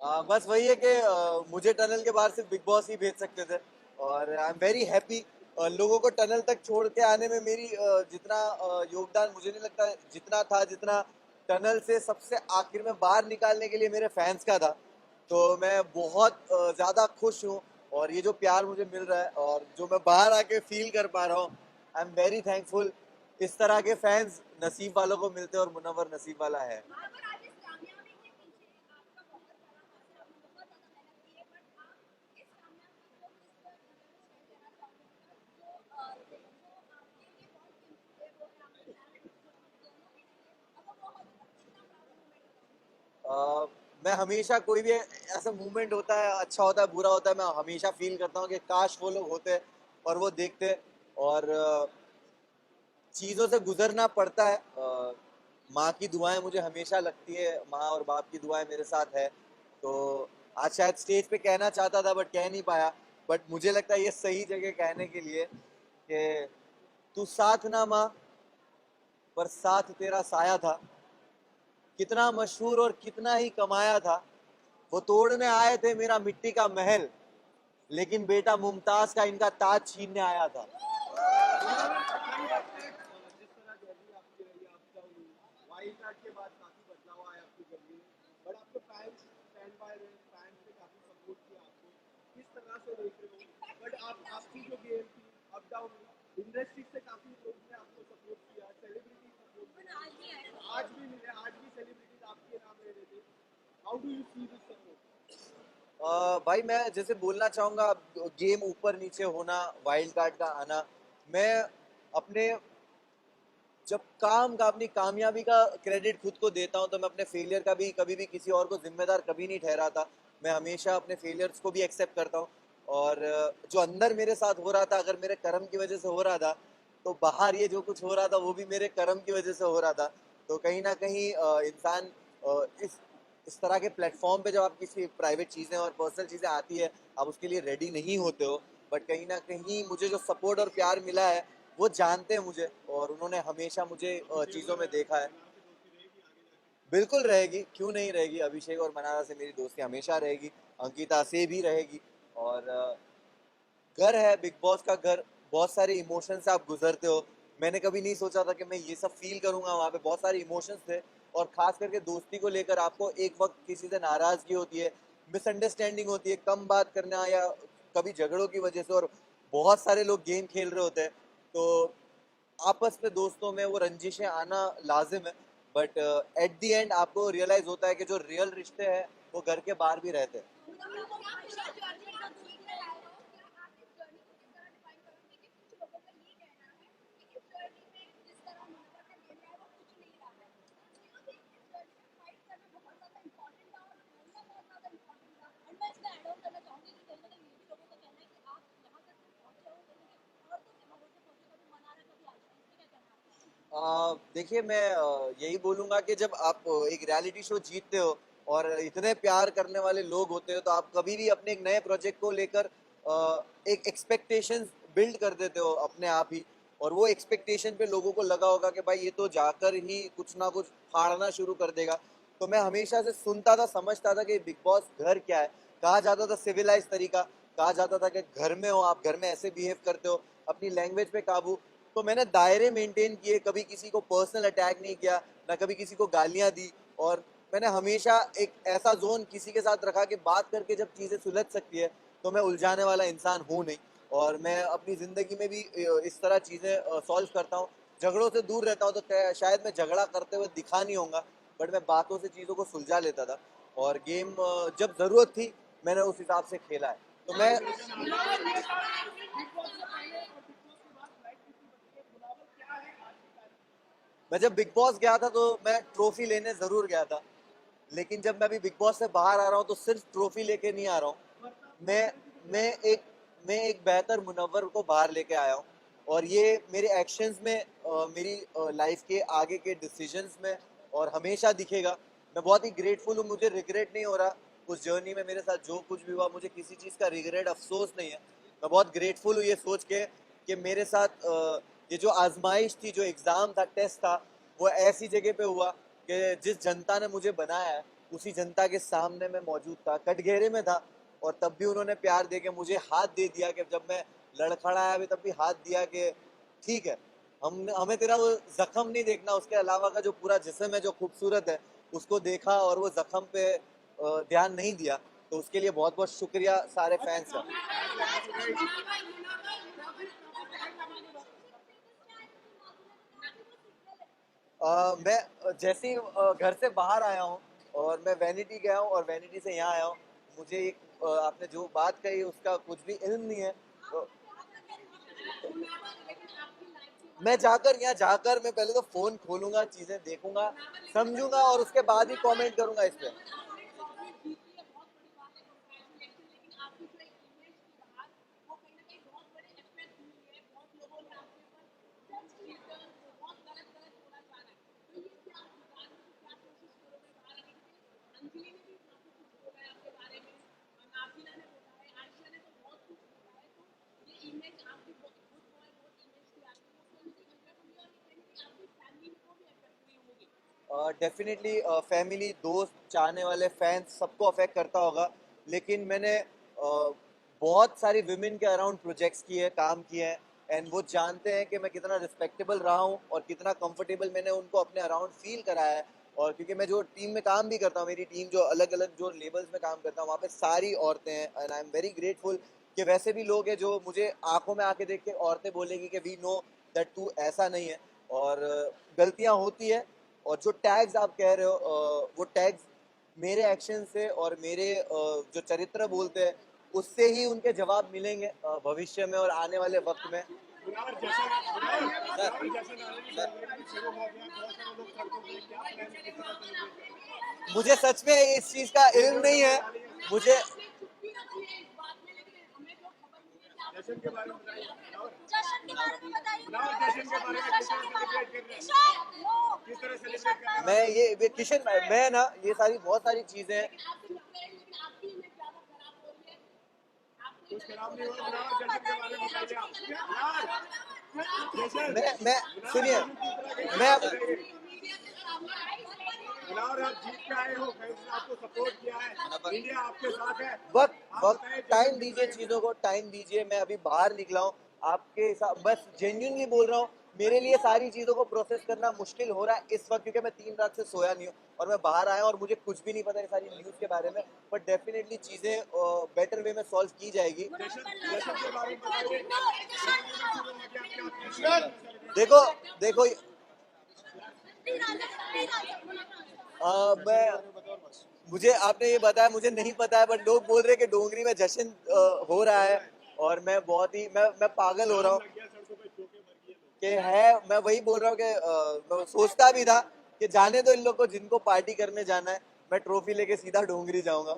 बस वही है कि मुझे टनल के बाहर सिर्फ बिग बॉस ही भेज सकते थे और आई एम वेरी हैप्पी। लोगों को टनल तक छोड़ के आने में मेरी जितना योगदान मुझे नहीं लगता जितना था, जितना टनल से सबसे आखिर में बाहर निकालने के लिए मेरे फैंस का था। तो मैं बहुत ज़्यादा खुश हूँ और ये जो प्यार मुझे मिल रहा है और जो मैं बाहर आके फील कर पा रहा हूँ, आई एम वेरी थैंकफुल। इस तरह के फैंस नसीब वालों को मिलते हैं और मुनव्वर नसीब वाला है। अ, मैं हमेशा कोई भी ऐसा मूवमेंट होता है, अच्छा होता है बुरा होता है, मैं हमेशा फील करता हूँ कि काश वो लोग होते और वो देखते। और चीज़ों से गुजरना पड़ता है। माँ की दुआएं मुझे हमेशा लगती है, माँ और बाप की दुआएं मेरे साथ है। तो आज शायद स्टेज पे कहना चाहता था बट कह नहीं पाया। बट मुझे लगता है ये सही जगह कहने के लिए कि तू साथ ना माँ, पर साथ तेरा साया था। कितना मशहूर और कितना ही कमाया था। वो तोड़ने आए थे मेरा मिट्टी का महल, लेकिन बेटा मुमताज का इनका ताज छीनने आया था। मुनावर, क्या ही लगता है जिस तरह जर्नी आपकी रही है अप डाउन, वाइल्ड कार्ड के बाद काफी बदलाव आया आपकी जर्नी में, बट आपके फैंस स्टैंड बाय रहे, फैंस ने काफी सपोर्ट किया आपको, किस तरह से देख रहे हो? बट आप आपकी जो गेम थी अप डाउन, इंडस्ट्री से काफी लोगों ने आपको सपोर्ट किया, सेलिब्रिटी सपोर्ट किया, आज भी मिले, आज भी सेलिब्रिटीज आपके नाम ले रहे थे। How do you see this support? भाई मैं जैसे बोलना चाहूंगा, गेम ऊपर नीचे होना, वाइल्ड कार्ड का आना, मैं अपने जब काम का अपनी कामयाबी का क्रेडिट खुद को देता हूं तो मैं अपने फेलियर का भी कभी भी किसी और को जिम्मेदार कभी नहीं ठहराता। मैं हमेशा अपने फेलियर्स को भी एक्सेप्ट करता हूं। और जो अंदर मेरे साथ हो रहा था, अगर मेरे कर्म की वजह से हो रहा था, तो बाहर ये जो कुछ हो रहा था वो भी मेरे कर्म की वजह से हो रहा था। तो कहीं ना कहीं इंसान इस तरह के प्लेटफॉर्म पे जब आप किसी प्राइवेट चीज़ें और पर्सनल चीज़ें आती है, आप उसके लिए रेडी नहीं होते हो। बट कहीं ना कहीं मुझे जो सपोर्ट और प्यार मिला है वो जानते हैं मुझे, और उन्होंने हमेशा मुझे अभिषेक चीज़ों और में देखा है। मनार से दोस्ती रहेगी आगे जाके? बिल्कुल रहेगी, क्यों नहीं रहेगी। अभिषेक और मनारा से मेरी दोस्ती हमेशा रहेगी, अंकिता से भी रहेगी। और घर है बिग बॉस का घर, बहुत सारे इमोशंस से आप गुजरते हो। मैंने कभी नहीं सोचा था कि मैं ये सब फील करूंगा। वहाँ पे बहुत सारे इमोशंस थे, और खास करके दोस्ती को लेकर आपको एक वक्त किसी से नाराजगी होती है, मिसअंडरस्टैंडिंग होती है, कम बात करना या कभी झगड़ों की वजह से, और बहुत सारे लोग गेम खेल रहे होते हैं। तो आपस में दोस्तों में वो रंजिशें आना लाजिम है। बट एट द एंड आपको रियलाइज होता है कि जो रियल रिश्ते हैं वो घर के बाहर भी रहते हैं। देखिए मैं यही बोलूंगा कि जब आप एक रियलिटी शो जीतते हो और इतने प्यार करने वाले लोग होते हो, तो आप कभी भी अपने एक नए प्रोजेक्ट को लेकर एक एक्सपेक्टेशंस बिल्ड कर देते हो अपने आप ही। और वो एक्सपेक्टेशन पे लोगों को लगा होगा कि भाई ये तो जाकर ही कुछ ना कुछ फाड़ना शुरू कर देगा। तो मैं हमेशा से सुनता था, समझता था कि बिग बॉस घर क्या है। कहा जाता था सिविलाइज तरीका, कहा जाता था कि घर में हो आप, घर में ऐसे बिहेव करते हो, अपनी लैंग्वेज पे काबू। तो मैंने दायरे मेंटेन किए, कभी किसी को पर्सनल अटैक नहीं किया, ना कभी किसी को गालियां दी। और मैंने हमेशा एक ऐसा जोन किसी के साथ रखा कि बात करके जब चीज़ें सुलझ सकती है, तो मैं उलझाने वाला इंसान हूँ नहीं। और मैं अपनी ज़िंदगी में भी इस तरह चीज़ें सॉल्व करता हूँ। झगड़ों से दूर रहता हूँ, तो शायद मैं झगड़ा करते हुए दिखा नहीं होगा, बट मैं बातों से चीज़ों को सुलझा लेता था। और गेम जब ज़रूरत थी मैंने उस हिसाब से खेला है। तो मैं मुनावर, ये बात बिग बॉस से पहले और बिग बॉस के बाद लाइफ कितनी बदली है? मुनावर क्या है आज की तारीख मैं जब बिग बॉस गया था तो मैं ट्रॉफी लेने ज़रूर गया था, लेकिन जब मैं अभी बिग बॉस से बाहर आ रहा हूँ तो सिर्फ ट्रॉफी लेके नहीं आ रहा हूँ। में? बर्ताव मैं पर्सनैलिटी को मैं देखा एक मैं एक बेहतर मुनव्वर को बाहर लेके आया हूँ। और ये मेरे एक्शंस में, मेरी लाइफ के आगे के डिसीजंस में और हमेशा दिखेगा। मैं बहुत ही ग्रेटफुल हूँ, मुझे रिग्रेट नहीं हो रहा। उस जर्नी में मेरे साथ जो कुछ भी हुआ, मुझे किसी चीज़ का रिग्रेट, अफसोस नहीं है। मैं बहुत ग्रेटफुल हूँ ये सोच के कि मेरे साथ ये जो आजमाइश थी, जो एग्ज़ाम था, टेस्ट था, वो ऐसी जगह पे हुआ कि जिस जनता ने मुझे बनाया है उसी जनता के सामने मैं मौजूद था, कटघरे में था, और तब भी उन्होंने प्यार दे के मुझे हाथ दे दिया कि जब मैं लड़खड़ाया भी तब भी हाथ दिया कि ठीक है, हम हमें तेरा वो जख्म नहीं देखना, उसके अलावा का जो पूरा जिस्म है जो खूबसूरत है उसको देखा और वो जख्म पे ध्यान नहीं दिया। तो उसके लिए बहुत बहुत शुक्रिया सारे फैंस का। मैं जैसे ही घर से बाहर आया हूँ और मैं वैनिटी गया हूँ और वैनिटी से यहाँ आया हूँ, मुझे एक आपने जो बात कही उसका कुछ भी इल्म नहीं है। तो मैं जाकर यहाँ जाकर मैं पहले तो फोन खोलूंगा, चीजें देखूंगा, समझूंगा और उसके बाद ही कमेंट करूंगा इस पे। डेफिनेटली फैमिली, दोस्त, चाहने वाले फैंस सबको अफेक्ट करता होगा, लेकिन मैंने बहुत सारी विमेन के अराउंड प्रोजेक्ट्स किए हैं, काम किए हैं, एंड वो जानते हैं कि मैं कितना रिस्पेक्टेबल रहा हूँ और कितना कंफर्टेबल मैंने उनको अपने अराउंड फील कराया है। और क्योंकि मैं जो टीम में काम भी करता हूँ, मेरी टीम जो अलग अलग जो लेबल्स में काम करता हूँ वहाँ पे सारी औरतें हैं, and I am very grateful कि वैसे भी लोग हैं जो मुझे आंखों में आके देख के औरतें बोलेगी कि वी नो दैट तू ऐसा नहीं है। और गलतियाँ होती है, और जो टैग्स आप कह रहे हो वो टैग्स मेरे एक्शन से और मेरे जो चरित्र बोलते हैं उससे ही उनके जवाब मिलेंगे भविष्य में और आने वाले वक्त में। मुनावर जैसे नारे शुरू हो गया, बहुत सारे लोग सड़कों पे, क्या प्लान है, किस तरह करेंगे? मुझे सच में इस चीज का इल्म नहीं है। मुझे जश्न के बारे में बताइए। जश्न के बारे में बताइए। मुनावर जश्न के बारे में किस तरह सेलिब्रेट कर रहे हैं? किस तरह सेलिब्रेट कर रहे हैं? मैं ये किशन मैं ना ये सारी बहुत सारी चीजें कुछ खराब नहीं हुआ। मुनावर जश्न के बारे में बताइए आप। जश्न मैं सुनिए, मैं मुनावर आप जीत के आए हो, फैंस ने आपको सपोर्ट किया है, इंडिया आपके साथ है। वक्त आप वक्त बताइए, टाइम जश्न दीजिए, किस तरह चीजों को टाइम दीजिए। मैं अभी बाहर निकला हूँ आपके हिसाब, बस जेन्युइनली बोल रहा हूँ, मेरे लिए सारी चीजों को प्रोसेस करना मुश्किल हो रहा है इस वक्त, क्योंकि मैं 3 रात से सोया नहीं हूँ और मैं बाहर आया और मुझे कुछ भी नहीं पता ये सारी न्यूज के बारे में। बट डेफिनेटली चीजें बेटर वे में सॉल्व की जाएगी। जश्न के बारे में बताइए। देखो देखो मैं मुझे आपने ये बताया, मुझे नहीं पता है, बट लोग बोल रहे हैं कि डोंगरी में जश्न हो रहा है, और मैं बहुत ही मैं पागल हो रहा हूँ कि है। मैं वही बोल रहा हूँ कि मैं सोचता भी था कि जाने दो इन लोग को, जिनको पार्टी करने जाना है, मैं ट्रॉफी लेके सीधा डोंगरी जाऊंगा।